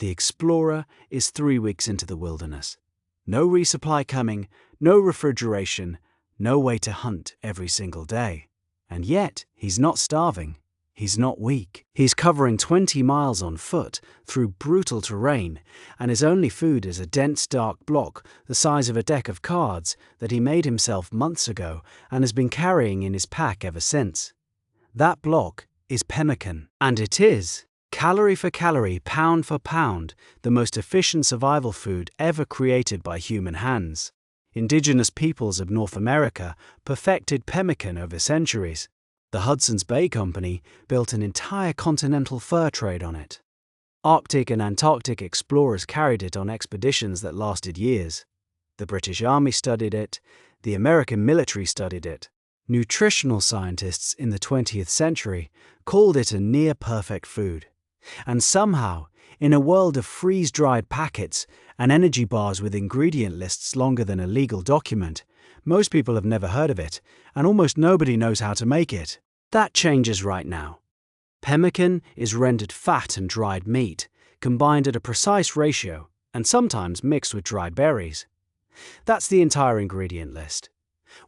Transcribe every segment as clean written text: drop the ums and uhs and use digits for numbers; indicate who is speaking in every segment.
Speaker 1: The explorer is 3 weeks into the wilderness. No resupply coming, no refrigeration, no way to hunt every single day. And yet, he's not starving. He's not weak. He's covering 20 miles on foot through brutal terrain, and his only food is a dense dark block the size of a deck of cards that he made himself months ago and has been carrying in his pack ever since. That block is pemmican, and it is, calorie for calorie, pound for pound, the most efficient survival food ever created by human hands. Indigenous peoples of North America perfected pemmican over centuries. The Hudson's Bay Company built an entire continental fur trade on it. Arctic and Antarctic explorers carried it on expeditions that lasted years. The British Army studied it. The American military studied it. Nutritional scientists in the 20th century called it a near-perfect food. And somehow, in a world of freeze-dried packets and energy bars with ingredient lists longer than a legal document, most people have never heard of it, and almost nobody knows how to make it. That changes right now. Pemmican is rendered fat and dried meat, combined at a precise ratio, and sometimes mixed with dry berries. That's the entire ingredient list.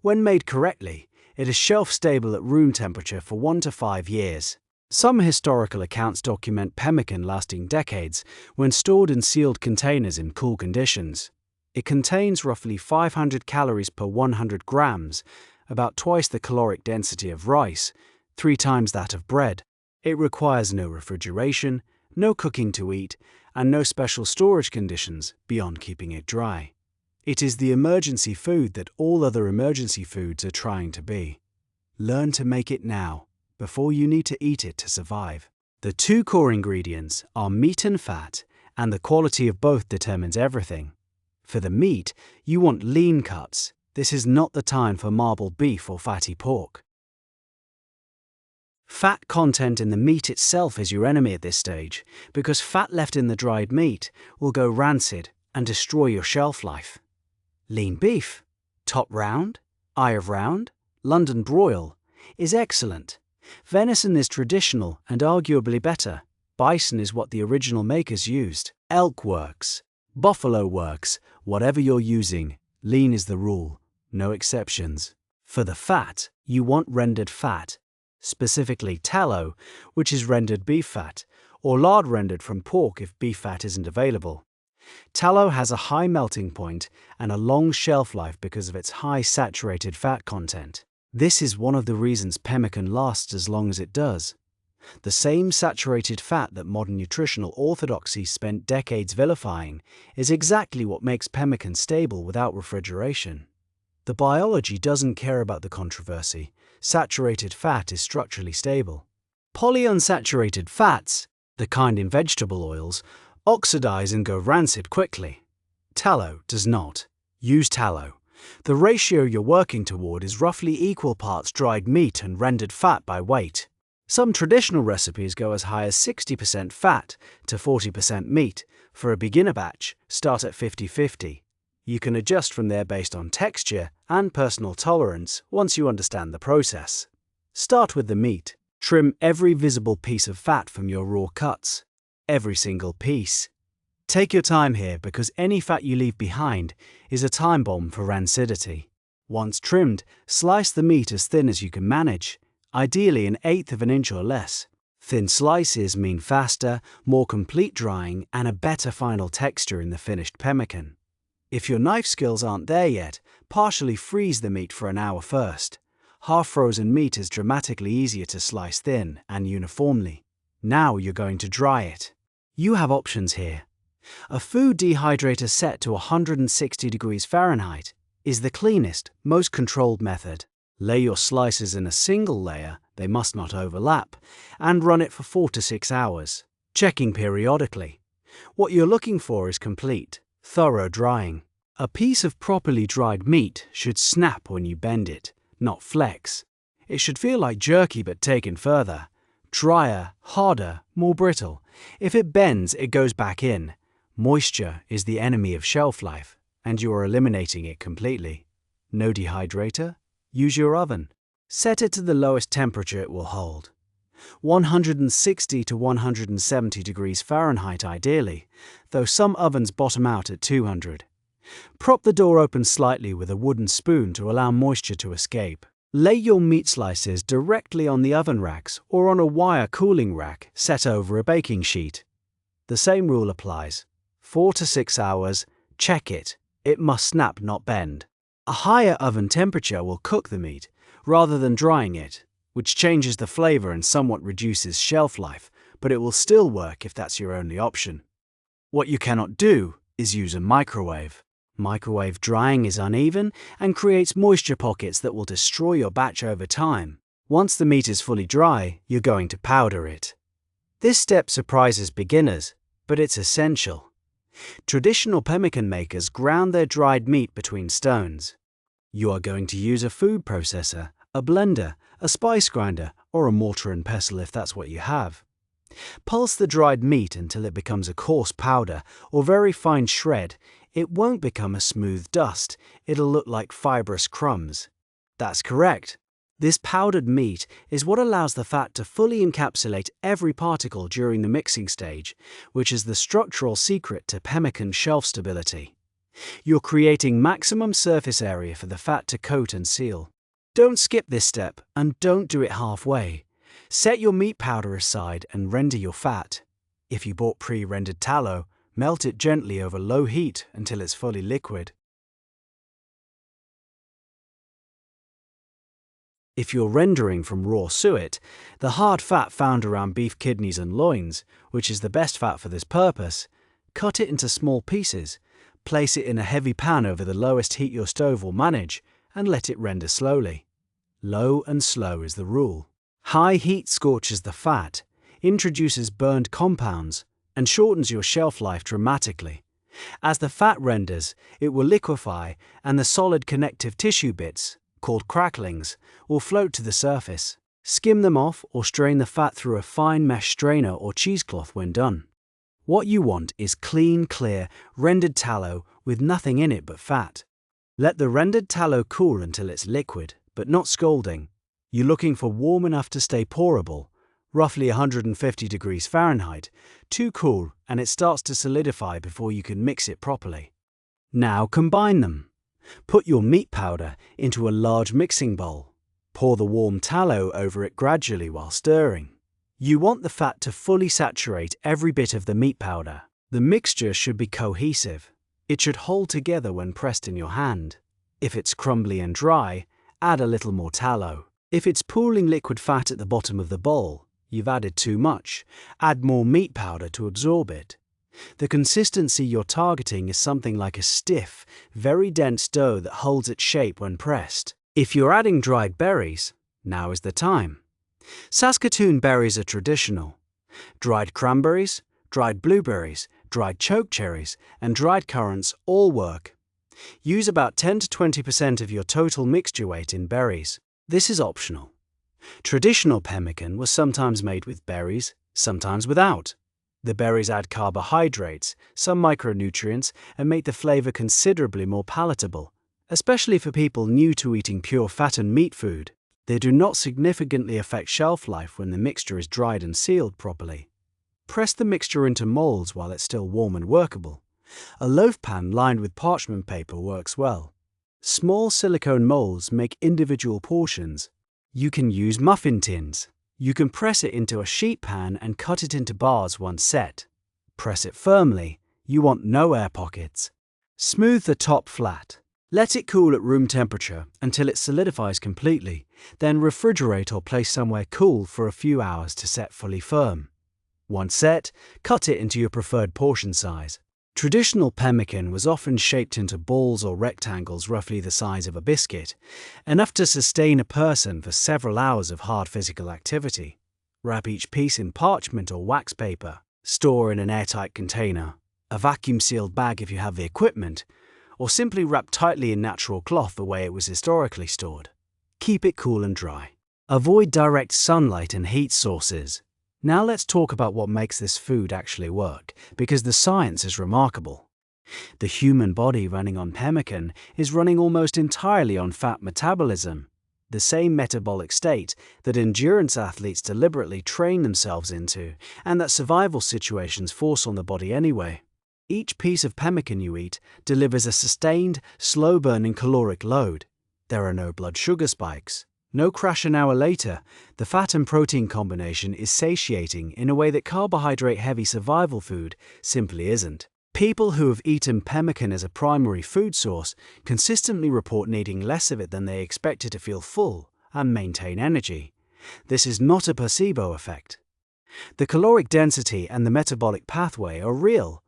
Speaker 1: When made correctly, it is shelf-stable at room temperature for 1 to 5 years. Some historical accounts document pemmican lasting decades when stored in sealed containers in cool conditions. It contains roughly 500 calories per 100 grams, about twice the caloric density of rice, 3 times that of bread. It requires no refrigeration, no cooking to eat, and no special storage conditions beyond keeping it dry. It is the emergency food that all other emergency foods are trying to be. Learn to make it now, before you need to eat it to survive. The 2 core ingredients are meat and fat, and the quality of both determines everything. For the meat, you want lean cuts. This is not the time for marble beef or fatty pork. Fat content in the meat itself is your enemy at this stage, because fat left in the dried meat will go rancid and destroy your shelf life. Lean beef, top round, eye of round, London broil, is excellent. Venison is traditional and arguably better. Bison is what the original makers used. Elk works. Buffalo works. Whatever you're using, lean is the rule. No exceptions. For the fat, you want rendered fat, specifically tallow, which is rendered beef fat, or lard rendered from pork if beef fat isn't available. Tallow has a high melting point and a long shelf life because of its high saturated fat content. This is one of the reasons pemmican lasts as long as it does. The same saturated fat that modern nutritional orthodoxy spent decades vilifying is exactly what makes pemmican stable without refrigeration. The biology doesn't care about the controversy. Saturated fat is structurally stable. Polyunsaturated fats, the kind in vegetable oils, oxidize and go rancid quickly. Tallow does not. Use tallow. The ratio you're working toward is roughly equal parts dried meat and rendered fat by weight. Some traditional recipes go as high as 60% fat to 40% meat. For a beginner batch, start at 50-50. You can adjust from there based on texture and personal tolerance once you understand the process. Start with the meat. Trim every visible piece of fat from your raw cuts. Every single piece. Take your time here because any fat you leave behind is a time bomb for rancidity. Once trimmed, slice the meat as thin as you can manage, ideally 1/8 of an inch or less. Thin slices mean faster, more complete drying and a better final texture in the finished pemmican. If your knife skills aren't there yet, partially freeze the meat for an hour first. Half-frozen meat is dramatically easier to slice thin and uniformly. Now you're going to dry it. You have options here. A food dehydrator set to 160 degrees Fahrenheit is the cleanest, most controlled method. Lay your slices in a single layer, they must not overlap, and run it for 4 to 6 hours, checking periodically. What you're looking for is complete, thorough drying. A piece of properly dried meat should snap when you bend it, not flex. It should feel like jerky but taken further. Drier, harder, more brittle. If it bends, it goes back in. Moisture is the enemy of shelf life, and you are eliminating it completely. No dehydrator? Use your oven. Set it to the lowest temperature it will hold. 160 to 170 degrees Fahrenheit ideally, though some ovens bottom out at 200. Prop the door open slightly with a wooden spoon to allow moisture to escape. Lay your meat slices directly on the oven racks or on a wire cooling rack set over a baking sheet. The same rule applies. 4 to 6 hours, check it. It must snap, not bend. A higher oven temperature will cook the meat, rather than drying it, which changes the flavor and somewhat reduces shelf life, but it will still work if that's your only option. What you cannot do is use a microwave. Microwave drying is uneven and creates moisture pockets that will destroy your batch over time. Once the meat is fully dry, you're going to powder it. This step surprises beginners, but it's essential. Traditional pemmican makers ground their dried meat between stones. You are going to use a food processor, a blender, a spice grinder, or a mortar and pestle if that's what you have. Pulse the dried meat until it becomes a coarse powder or very fine shred. It won't become a smooth dust, it'll look like fibrous crumbs. That's correct. This powdered meat is what allows the fat to fully encapsulate every particle during the mixing stage, which is the structural secret to pemmican shelf stability. You're creating maximum surface area for the fat to coat and seal. Don't skip this step and don't do it halfway. Set your meat powder aside and render your fat. If you bought pre-rendered tallow, melt it gently over low heat until it's fully liquid. If you're rendering from raw suet, the hard fat found around beef kidneys and loins, which is the best fat for this purpose, cut it into small pieces, place it in a heavy pan over the lowest heat your stove will manage, and let it render slowly. Low and slow is the rule. High heat scorches the fat, introduces burned compounds, and shortens your shelf life dramatically. As the fat renders, it will liquefy, and the solid connective tissue bits, called cracklings, will float to the surface. Skim them off or strain the fat through a fine mesh strainer or cheesecloth when done. What you want is clean, clear, rendered tallow with nothing in it but fat. Let the rendered tallow cool until it's liquid, but not scalding. You're looking for warm enough to stay pourable, roughly 150 degrees Fahrenheit, too cool and it starts to solidify before you can mix it properly. Now combine them. Put your meat powder into a large mixing bowl. Pour the warm tallow over it gradually while stirring. You want the fat to fully saturate every bit of the meat powder. The mixture should be cohesive. It should hold together when pressed in your hand. If it's crumbly and dry, add a little more tallow. If it's pooling liquid fat at the bottom of the bowl, you've added too much. Add more meat powder to absorb it. The consistency you're targeting is something like a stiff, very dense dough that holds its shape when pressed. If you're adding dried berries, now is the time. Saskatoon berries are traditional. Dried cranberries, dried blueberries, dried chokecherries, and dried currants all work. Use about 10 to 20% of your total mixture weight in berries. This is optional. Traditional pemmican was sometimes made with berries, sometimes without. The berries add carbohydrates, some micronutrients, and make the flavor considerably more palatable, especially for people new to eating pure fat and meat food. They do not significantly affect shelf life when the mixture is dried and sealed properly. Press the mixture into molds while it's still warm and workable. A loaf pan lined with parchment paper works well. Small silicone molds make individual portions. You can use muffin tins. You can press it into a sheet pan and cut it into bars once set. Press it firmly. You want no air pockets. Smooth the top flat. Let it cool at room temperature until it solidifies completely. Then refrigerate or place somewhere cool for a few hours to set fully firm. Once set, cut it into your preferred portion size. Traditional pemmican was often shaped into balls or rectangles roughly the size of a biscuit, enough to sustain a person for several hours of hard physical activity. Wrap each piece in parchment or wax paper. Store in an airtight container, a vacuum-sealed bag if you have the equipment, or simply wrap tightly in natural cloth the way it was historically stored. Keep it cool and dry. Avoid direct sunlight and heat sources. Now let's talk about what makes this food actually work, because the science is remarkable. The human body running on pemmican is running almost entirely on fat metabolism. the same metabolic state that endurance athletes deliberately train themselves into, and that survival situations force on the body anyway. Each piece of pemmican you eat delivers a sustained, slow-burning caloric load. There are no blood sugar spikes. No crash an hour later. The fat and protein combination is satiating in a way that carbohydrate-heavy survival food simply isn't. People who have eaten pemmican as a primary food source consistently report needing less of it than they expected to feel full and maintain energy. This is not a placebo effect. The caloric density and the metabolic pathway are real.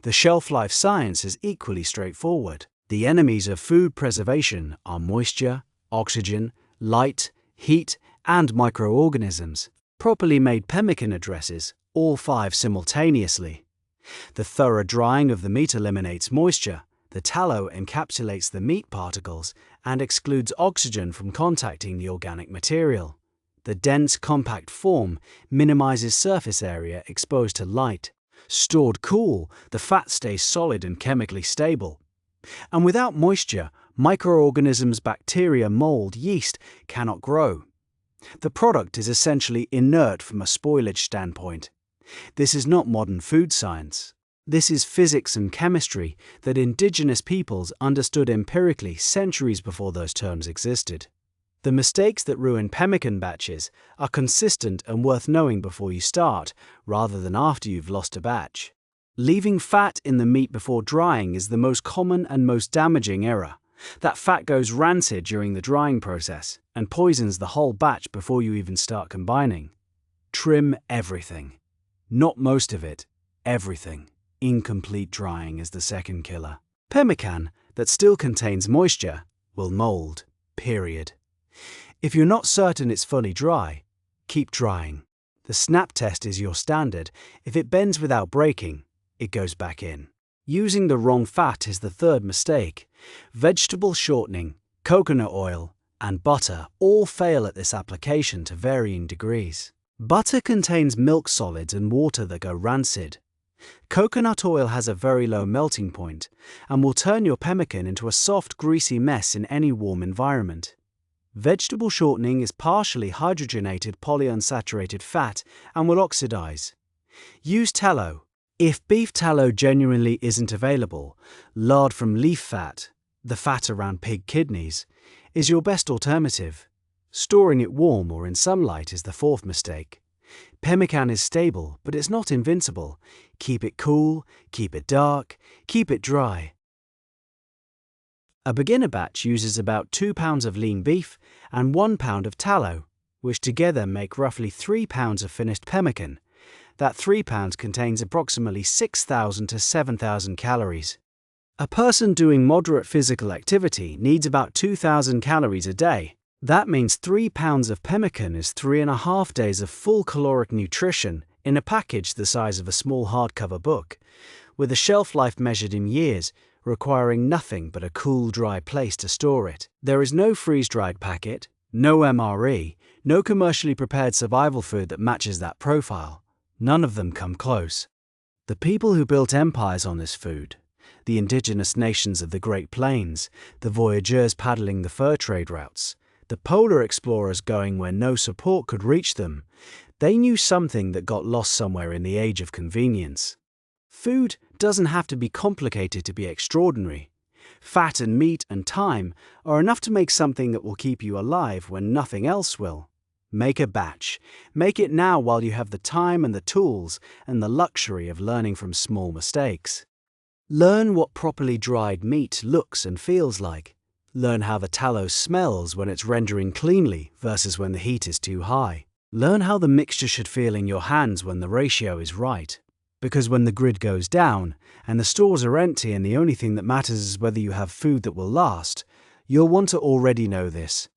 Speaker 1: The shelf life science is equally straightforward. The enemies of food preservation are moisture, oxygen, light, heat, and microorganisms. Properly made pemmican addresses all five simultaneously. The thorough drying of the meat eliminates moisture. The tallow encapsulates the meat particles and excludes oxygen from contacting the organic material. The dense, compact form minimizes surface area exposed to light. Stored cool, the fat stays solid and chemically stable. And without moisture, microorganisms, bacteria, mold, yeast cannot grow. The product is essentially inert from a spoilage standpoint. This is not modern food science. This is physics and chemistry that indigenous peoples understood empirically centuries before those terms existed. The mistakes that ruin pemmican batches are consistent and worth knowing before you start, rather than after you've lost a batch. Leaving fat in the meat before drying is the most common and most damaging error. That fat goes rancid during the drying process and poisons the whole batch before you even start combining. Trim everything. Not most of it, everything. Incomplete drying is the second killer. Pemmican that still contains moisture will mold, period. If you're not certain it's fully dry, keep drying. The snap test is your standard. If it bends without breaking, it goes back in. Using the wrong fat is the third mistake. Vegetable shortening, coconut oil, and butter all fail at this application to varying degrees. Butter contains milk solids and water that go rancid. Coconut oil has a very low melting point and will turn your pemmican into a soft, greasy mess in any warm environment. Vegetable shortening is partially hydrogenated polyunsaturated fat and will oxidize. Use tallow. If beef tallow genuinely isn't available, lard from leaf fat, the fat around pig kidneys, is your best alternative. Storing it warm or in sunlight is the fourth mistake. Pemmican is stable, but it's not invincible. Keep it cool, keep it dark, keep it dry. A beginner batch uses about 2 pounds of lean beef and 1 pound of tallow, which together make roughly 3 pounds of finished pemmican. That 3 pounds contains approximately 6,000 to 7,000 calories. A person doing moderate physical activity needs about 2,000 calories a day. That means 3 pounds of pemmican is 3.5 days of full caloric nutrition in a package the size of a small hardcover book, with a shelf life measured in years, requiring nothing but a cool, dry place to store it. There is no freeze-dried packet, no MRE, no commercially prepared survival food that matches that profile. None of them come close. The people who built empires on this food, the indigenous nations of the Great Plains, the voyageurs paddling the fur trade routes, the polar explorers going where no support could reach them, they knew something that got lost somewhere in the age of convenience. Food doesn't have to be complicated to be extraordinary. Fat and meat and time are enough to make something that will keep you alive when nothing else will. Make a batch. Make it now while you have the time and the tools and the luxury of learning from small mistakes. Learn what properly dried meat looks and feels like. Learn how the tallow smells when it's rendering cleanly versus when the heat is too high. Learn how the mixture should feel in your hands when the ratio is right. Because when the grid goes down and the stores are empty and the only thing that matters is whether you have food that will last, you'll want to already know this.